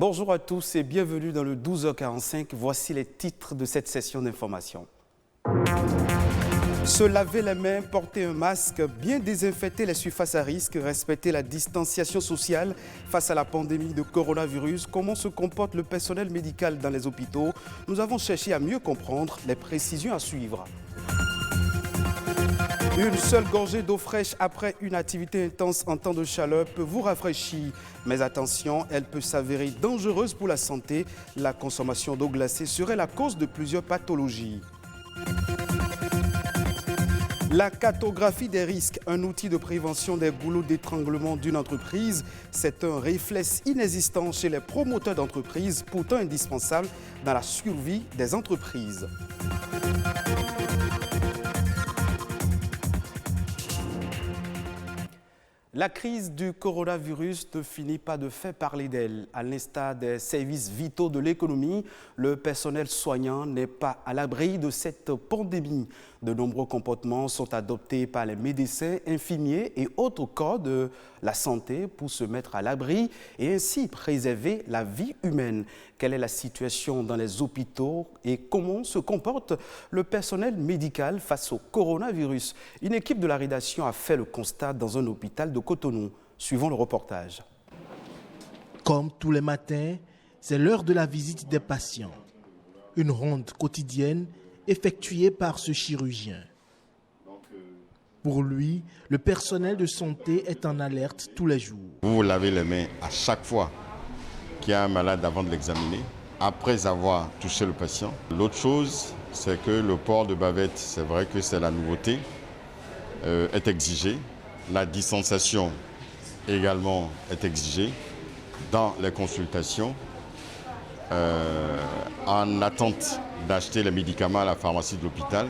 Bonjour à tous et bienvenue dans le 12h45. Voici les titres de cette session d'information. Se laver les mains, porter un masque, bien désinfecter les surfaces à risque, respecter la distanciation sociale face à la pandémie de coronavirus. Comment se comporte le personnel médical dans les hôpitaux? Nous avons cherché à mieux comprendre les précisions à suivre. Une seule gorgée d'eau fraîche après une activité intense en temps de chaleur peut vous rafraîchir. Mais attention, elle peut s'avérer dangereuse pour la santé. La consommation d'eau glacée serait la cause de plusieurs pathologies. La cartographie des risques, un outil de prévention des goulots d'étranglement d'une entreprise, c'est un réflexe inexistant chez les promoteurs d'entreprises, pourtant indispensable dans la survie des entreprises. La crise du coronavirus ne finit pas de faire parler d'elle. À l'instar des services vitaux de l'économie, le personnel soignant n'est pas à l'abri de cette pandémie. De nombreux comportements sont adoptés par les médecins, infirmiers et autres corps de la santé pour se mettre à l'abri et ainsi préserver la vie humaine. Quelle est la situation dans les hôpitaux et comment se comporte le personnel médical face au coronavirus? Une équipe de la rédaction a fait le constat dans un hôpital de Cotonou. Suivons le reportage. Comme tous les matins, c'est l'heure de la visite des patients. Une ronde quotidienne effectuée par ce chirurgien. Pour lui, le personnel de santé est en alerte tous les jours. Vous vous lavez les mains à chaque fois qu'il y a un malade avant de l'examiner, après avoir touché le patient. L'autre chose, c'est que le port de bavette, c'est vrai que c'est la nouveauté, est exigé. La distanciation également est exigée dans les consultations. En attente d'acheter les médicaments à la pharmacie de l'hôpital.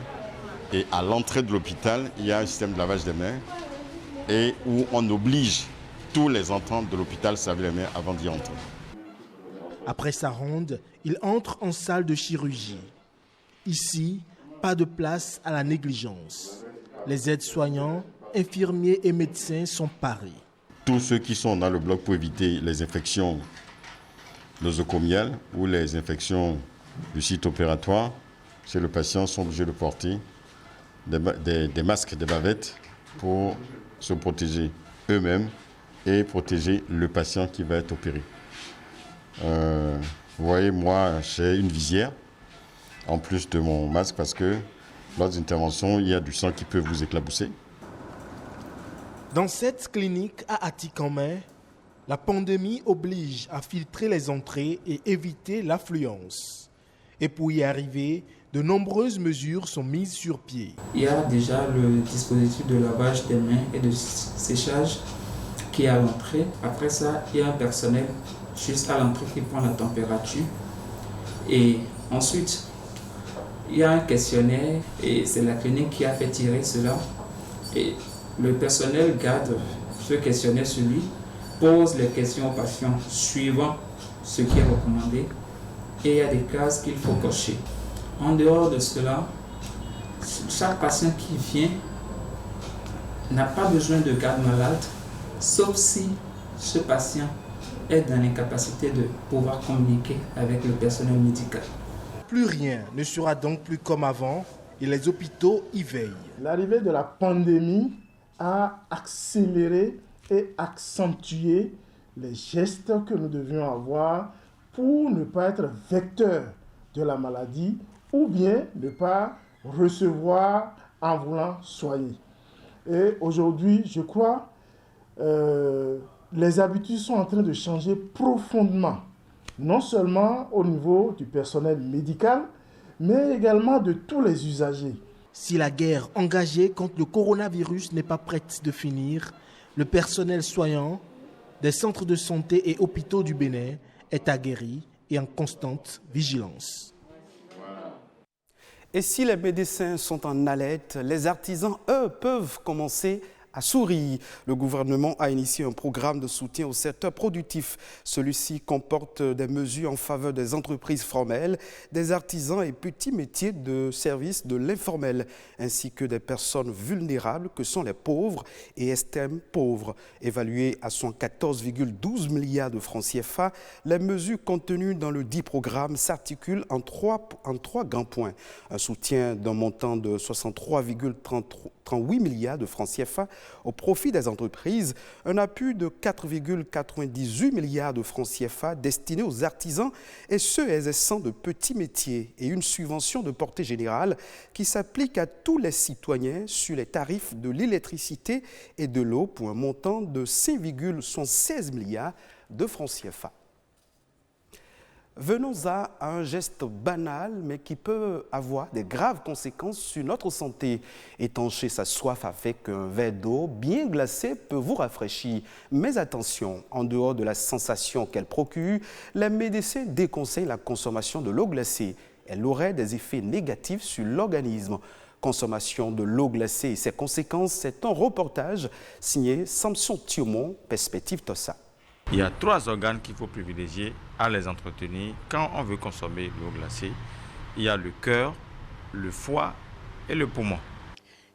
Et à l'entrée de l'hôpital, il y a un système de lavage des mains et où on oblige tous les entrants de l'hôpital à se laver les mains avant d'y entrer. Après sa ronde, il entre en salle de chirurgie. Ici, pas de place à la négligence. Les aides-soignants, infirmiers et médecins sont parés. Tous ceux qui sont dans le bloc pour éviter les infections nosocomiales ou les infections du site opératoire, chez le patient, sont obligés de porter des masques, des bavettes pour se protéger eux-mêmes et protéger le patient qui va être opéré. Vous voyez, moi, j'ai une visière en plus de mon masque parce que lors des interventions, il y a du sang qui peut vous éclabousser. Dans cette clinique à Atikamai, la pandémie oblige à filtrer les entrées et éviter l'affluence. Et pour y arriver, de nombreuses mesures sont mises sur pied. Il y a déjà le dispositif de lavage des mains et de séchage qui est à l'entrée. Après ça, il y a un personnel juste à l'entrée qui prend la température. Et ensuite, il y a un questionnaire et c'est la clinique qui a fait tirer cela. Et le personnel garde ce questionnaire sur lui, pose les questions aux patients suivant ce qui est recommandé et il y a des cases qu'il faut cocher. En dehors de cela, chaque patient qui vient n'a pas besoin de garde malade, sauf si ce patient est dans l'incapacité de pouvoir communiquer avec le personnel médical. Plus rien ne sera donc plus comme avant et les hôpitaux y veillent. L'arrivée de la pandémie a accéléré et accentué les gestes que nous devions avoir pour ne pas être vecteur de la maladie ou bien ne pas recevoir en voulant soigner. Et aujourd'hui, je crois, les habitudes sont en train de changer profondément, non seulement au niveau du personnel médical, mais également de tous les usagers. Si la guerre engagée contre le coronavirus n'est pas prête de finir, le personnel soignant des centres de santé et hôpitaux du Bénin est aguerri et en constante vigilance. Et si les médecins sont en alerte, les artisans, eux, peuvent commencer à Souris. Le gouvernement a initié un programme de soutien au secteur productif. Celui-ci comporte des mesures en faveur des entreprises formelles, des artisans et petits métiers de service de l'informel, ainsi que des personnes vulnérables que sont les pauvres et extrêmes pauvres. Évaluées à 114,12 milliards de francs CFA, les mesures contenues dans le dit programme s'articulent en trois grands points. Un soutien d'un montant de 63,38 milliards de francs CFA au profit des entreprises, un appui de 4,98 milliards de francs CFA destiné aux artisans et ceux exerçant de petits métiers et une subvention de portée générale qui s'applique à tous les citoyens sur les tarifs de l'électricité et de l'eau pour un montant de 5,16 milliards de francs CFA. Venons à un geste banal, mais qui peut avoir des graves conséquences sur notre santé. Étancher sa soif avec un verre d'eau bien glacé peut vous rafraîchir. Mais attention, en dehors de la sensation qu'elle procure, les médecins déconseillent la consommation de l'eau glacée. Elle aurait des effets négatifs sur l'organisme. Consommation de l'eau glacée et ses conséquences, c'est un reportage signé Samson Thiaumont, Perspective Tossa. Il y a 3 organes qu'il faut privilégier à les entretenir quand on veut consommer l'eau glacée. Il y a le cœur, le foie et le poumon.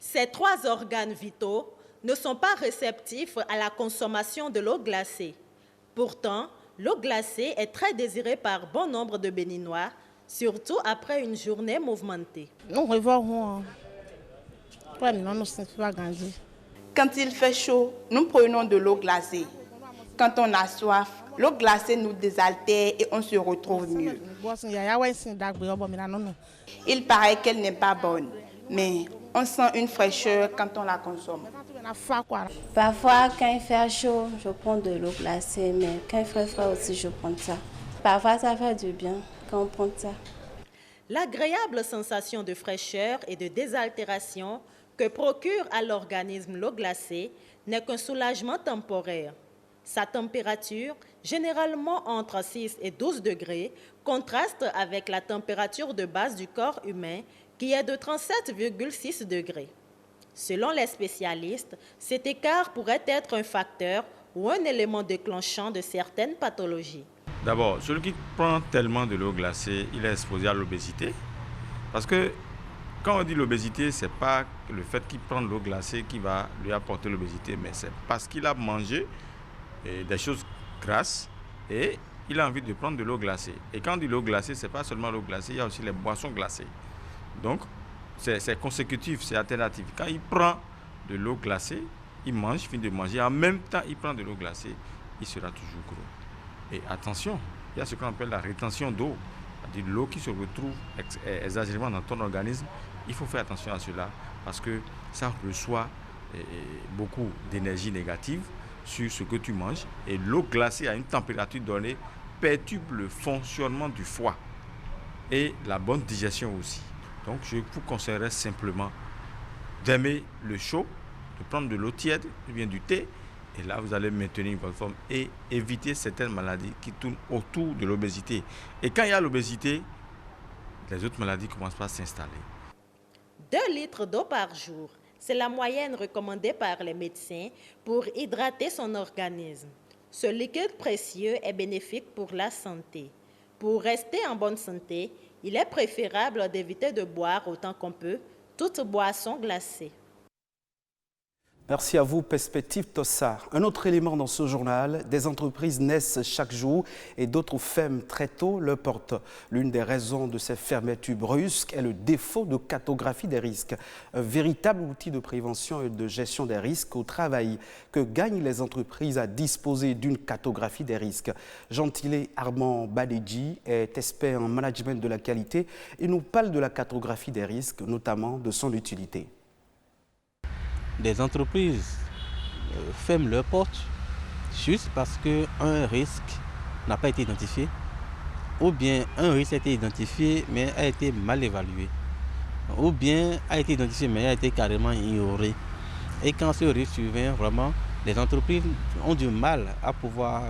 Ces 3 organes vitaux ne sont pas réceptifs à la consommation de l'eau glacée. Pourtant, l'eau glacée est très désirée par bon nombre de Béninois, surtout après une journée mouvementée. Quand il fait chaud, nous prenons de l'eau glacée. Quand on a soif, l'eau glacée nous désaltère et on se retrouve mieux. Il paraît qu'elle n'est pas bonne, mais on sent une fraîcheur quand on la consomme. Parfois, quand il fait chaud, je prends de l'eau glacée, mais quand il fait froid aussi, je prends ça. Parfois, ça fait du bien quand on prend ça. L'agréable sensation de fraîcheur et de désaltération que procure à l'organisme l'eau glacée n'est qu'un soulagement temporaire. Sa température, généralement entre 6 et 12 degrés, contraste avec la température de base du corps humain qui est de 37,6 degrés. Selon les spécialistes, cet écart pourrait être un facteur ou un élément déclenchant de certaines pathologies. D'abord, celui qui prend tellement de l'eau glacée, il est exposé à l'obésité. Parce que quand on dit l'obésité, ce n'est pas le fait qu'il prend de l'eau glacée qui va lui apporter l'obésité, mais c'est parce qu'il a mangé des choses grasses et il a envie de prendre de l'eau glacée. Et quand on dit l'eau glacée, ce n'est pas seulement l'eau glacée, il y a aussi les boissons glacées. Donc, c'est consécutif, c'est alternatif. Quand il prend de l'eau glacée, il mange, il finit de manger, en même temps il prend de l'eau glacée, il sera toujours gros. Et attention, il y a ce qu'on appelle la rétention d'eau, c'est-à-dire l'eau qui se retrouve exagérément dans ton organisme. Il faut faire attention à cela parce que ça reçoit beaucoup d'énergie négative sur ce que tu manges, et l'eau glacée à une température donnée perturbe le fonctionnement du foie et la bonne digestion aussi. Donc je vous conseillerais simplement d'aimer le chaud, de prendre de l'eau tiède ou bien du thé, et là vous allez maintenir une bonne forme et éviter certaines maladies qui tournent autour de l'obésité. Et quand il y a l'obésité, les autres maladies commencent à s'installer. 2 litres d'eau par jour. C'est la moyenne recommandée par les médecins pour hydrater son organisme. Ce liquide précieux est bénéfique pour la santé. Pour rester en bonne santé, il est préférable d'éviter de boire autant qu'on peut toute boisson glacée. Merci à vous, Perspective Tossa. Un autre élément dans ce journal, des entreprises naissent chaque jour et d'autres ferment très tôt leurs portes. L'une des raisons de ces fermetures brusques est le défaut de cartographie des risques, un véritable outil de prévention et de gestion des risques au travail que gagnent les entreprises à disposer d'une cartographie des risques. Gentilé Armand Badedji est expert en management de la qualité et nous parle de la cartographie des risques, notamment de son utilité. Des entreprises ferment leurs portes juste parce qu'un risque n'a pas été identifié, ou bien un risque a été identifié mais a été mal évalué, ou bien a été identifié mais a été carrément ignoré. Et quand ce risque survient, vraiment, les entreprises ont du mal à pouvoir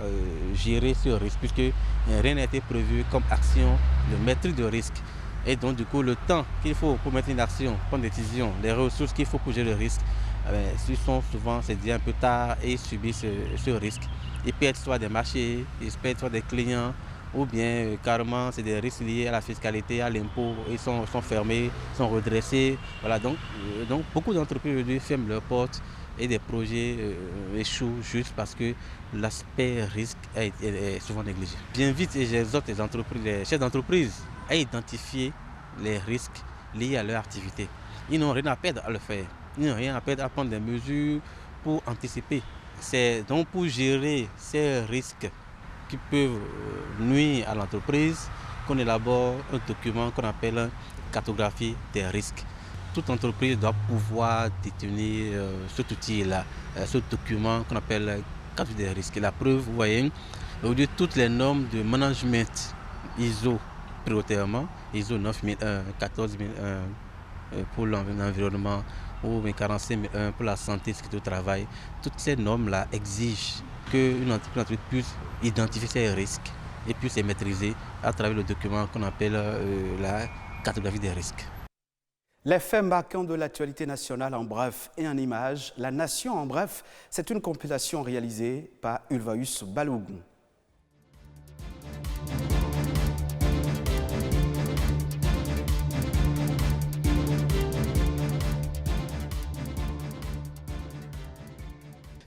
gérer ce risque puisque rien n'a été prévu comme action de maîtrise de risque. Et donc du coup, le temps qu'il faut pour mettre une action, prendre une décision, les ressources qu'il faut pour gérer le risque ils sont souvent, c'est déjà un peu tard et ils subissent ce risque. Ils perdent soit des marchés, ils perdent soit des clients, ou bien carrément c'est des risques liés à la fiscalité, à l'impôt, ils sont fermés, sont redressés. Voilà, donc beaucoup d'entreprises aujourd'hui ferment leurs portes et des projets échouent juste parce que l'aspect risque est souvent négligé. J'invite et j'exhorte les chefs d'entreprise à identifier les risques liés à leur activité. Ils n'ont rien à perdre à le faire. Ils n'ont rien à perdre à prendre des mesures pour anticiper. C'est donc pour gérer ces risques qui peuvent nuire à l'entreprise qu'on élabore un document qu'on appelle une cartographie des risques. Toute entreprise doit pouvoir détenir cet outil-là, ce document qu'on appelle cartographie des risques. La preuve, vous voyez, aujourd'hui toutes les normes de management ISO prioritairement, ISO 9001, 14001 pour l'environnement ou 45001 pour la santé et sécurité au travail, toutes ces normes-là exigent qu'une entreprise puisse identifier ses risques et puisse les maîtriser à travers le document qu'on appelle la cartographie des risques. Les faits marquants de l'actualité nationale en bref et en images. La Nation en bref, c'est une compilation réalisée par Ulvaeus Balogun.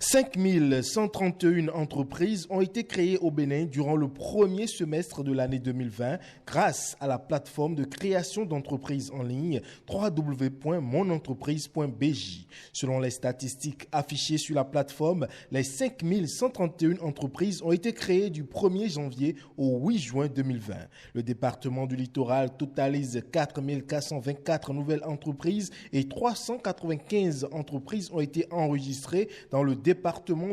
« 5131 entreprises ont été créées au Bénin durant le premier semestre de l'année 2020 grâce à la plateforme de création d'entreprises en ligne www.monentreprise.bj. Selon les statistiques affichées sur la plateforme, les 5131 entreprises ont été créées du 1er janvier au 8 juin 2020. Le département du littoral totalise 4424 nouvelles entreprises et 395 entreprises ont été enregistrées dans le département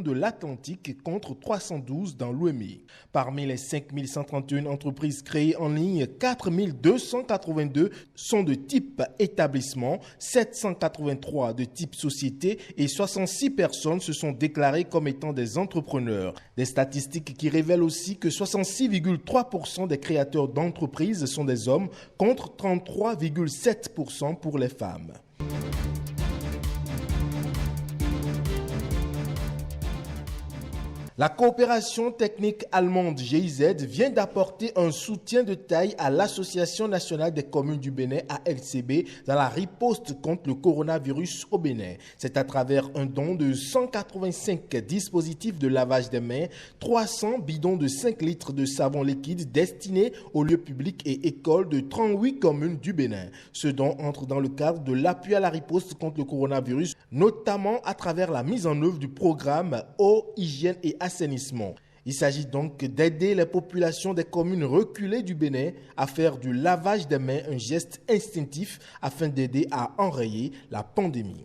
de l'Atlantique contre 312 dans l'OMI. Parmi les 5131 entreprises créées en ligne, 4282 sont de type établissement, 783 de type société et 66 personnes se sont déclarées comme étant des entrepreneurs. Des statistiques qui révèlent aussi que 66,3% des créateurs d'entreprises sont des hommes contre 33,7% pour les femmes. La coopération technique allemande GIZ vient d'apporter un soutien de taille à l'Association nationale des communes du Bénin, ALCB, dans la riposte contre le coronavirus au Bénin. C'est à travers un don de 185 dispositifs de lavage des mains, 300 bidons de 5 litres de savon liquide destinés aux lieux publics et écoles de 38 communes du Bénin. Ce don entre dans le cadre de l'appui à la riposte contre le coronavirus, notamment à travers la mise en œuvre du programme Eau, Hygiène et Assainissement. Il s'agit donc d'aider les populations des communes reculées du Bénin à faire du lavage des mains un geste instinctif afin d'aider à enrayer la pandémie.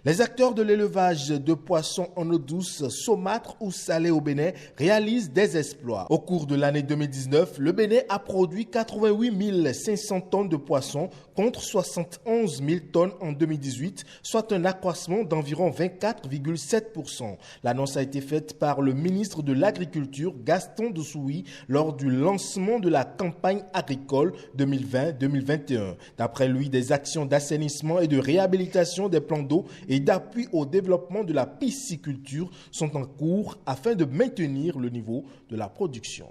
Les acteurs de l'élevage de poissons en eau douce, saumâtre ou salée au Bénin, réalisent des exploits. Au cours de l'année 2019, le Bénin a produit 88 500 tonnes de poissons contre 71 000 tonnes en 2018, soit un accroissement d'environ 24,7%. L'annonce a été faite par le ministre de l'Agriculture, Gaston Dossoui, lors du lancement de la campagne agricole 2020-2021. D'après lui, des actions d'assainissement et de réhabilitation des plans d'eau et d'appui au développement de la pisciculture sont en cours afin de maintenir le niveau de la production.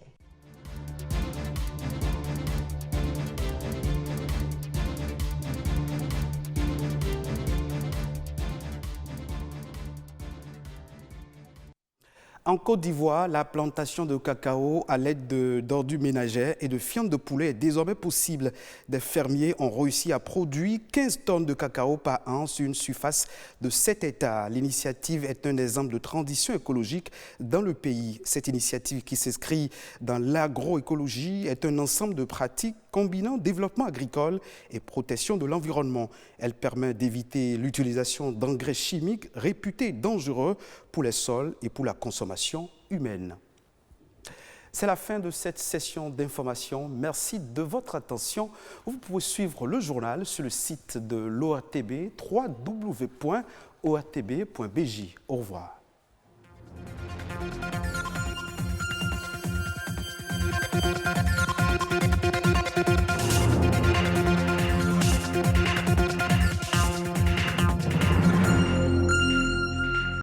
En Côte d'Ivoire, la plantation de cacao à l'aide d'ordures ménagères et de fientes de poulet est désormais possible. Des fermiers ont réussi à produire 15 tonnes de cacao par an sur une surface de 7 hectares. L'initiative est un exemple de transition écologique dans le pays. Cette initiative qui s'inscrit dans l'agroécologie est un ensemble de pratiques combinant développement agricole et protection de l'environnement. Elle permet d'éviter l'utilisation d'engrais chimiques réputés dangereux pour les sols et pour la consommation humaine. C'est la fin de cette session d'information. Merci de votre attention. Vous pouvez suivre le journal sur le site de l'ORTB, www.ortb.bj. Au revoir.